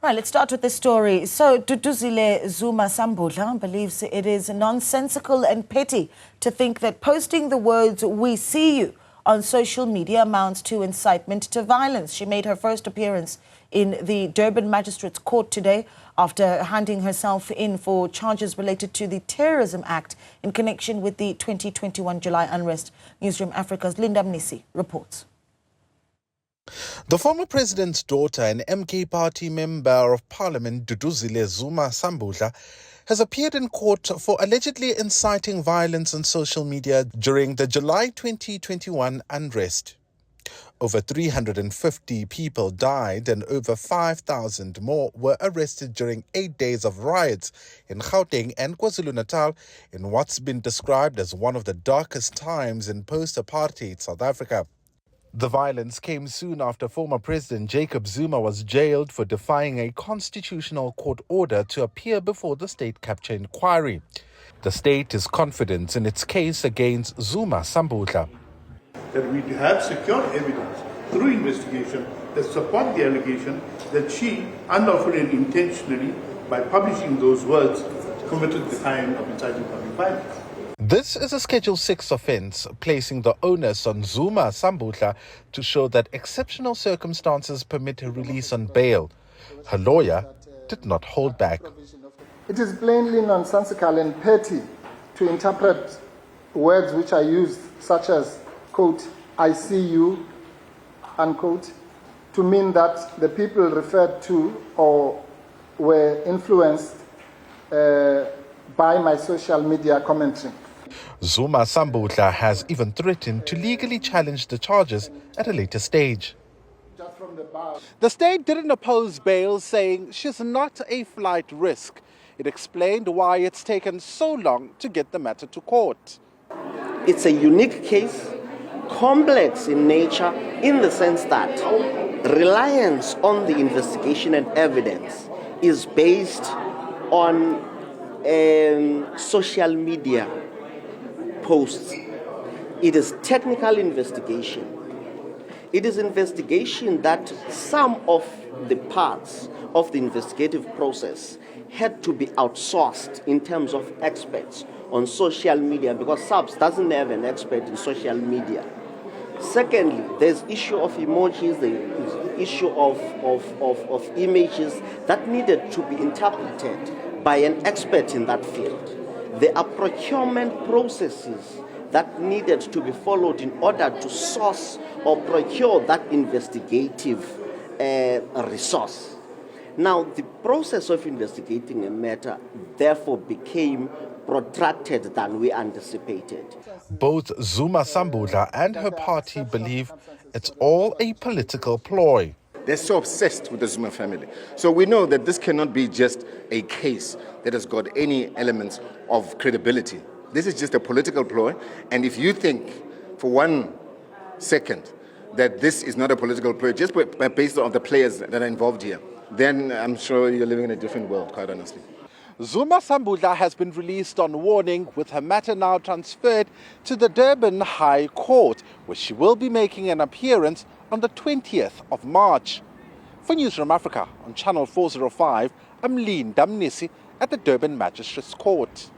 Right, let's start with this story. So, Duduzile Zuma-Sambudla believes it is nonsensical and petty to think that posting the words "we see you" on social media amounts to incitement to violence. She made her first appearance in the Durban Magistrate's court today after handing herself in for charges related to the Terrorism Act in connection with the 2021 July unrest. Newzroom Afrika's Mnisi reports. The former president's daughter and MK party member of parliament, Duduzile Zuma-Sambudla, has appeared in court for allegedly inciting violence on social media during the July 2021 unrest. Over 350 people died and over 5,000 more were arrested during 8 days of riots in Gauteng and KwaZulu-Natal in what's been described as one of the darkest times in post-apartheid South Africa. The violence came soon after former President Jacob Zuma was jailed for defying a constitutional court order to appear before the state capture inquiry. The state is confident in its case against Zuma-Sambudla. That we have secured evidence through investigation that support the allegation that she unlawfully and intentionally, by publishing those words, committed the crime of inciting public violence. This is a Schedule 6 offence, placing the onus on Zuma-Sambudla to show that exceptional circumstances permit her release on bail. Her lawyer did not hold back. It is plainly nonsensical and petty to interpret words which are used, such as, quote, "I see you," unquote, to mean that the people referred to or were influenced by my social media commentary. Zuma-Sambudla has even threatened to legally challenge the charges at a later stage. The state didn't oppose bail, saying she's not a flight risk. It explained why it's taken so long to get the matter to court. It's a unique case, complex in nature, in the sense that reliance on the investigation and evidence is based on social media posts. It is technical investigation. It is investigation that some of the parts of the investigative process had to be outsourced in terms of experts on social media, because SAPS doesn't have an expert in social media. Secondly, there's issue of emojis, the issue of images that needed to be interpreted by an expert in that field. There are procurement processes that needed to be followed in order to source or procure that investigative resource. Now, the process of investigating a matter therefore became protracted than we anticipated. Both Zuma-Sambudla and her party believe it's all a political ploy. They're so obsessed with the Zuma family. So we know that this cannot be just a case that has got any elements of credibility. This is just a political ploy. And if you think for 1 second that this is not a political ploy, just based on the players that are involved here, then I'm sure you're living in a different world, quite honestly. Zuma-Sambudla has been released on warning, with her matter now transferred to the Durban High Court, where she will be making an appearance on the 20th of March. For Newzroom Afrika on Channel 405, I'm Mnisi at the Durban Magistrate's Court.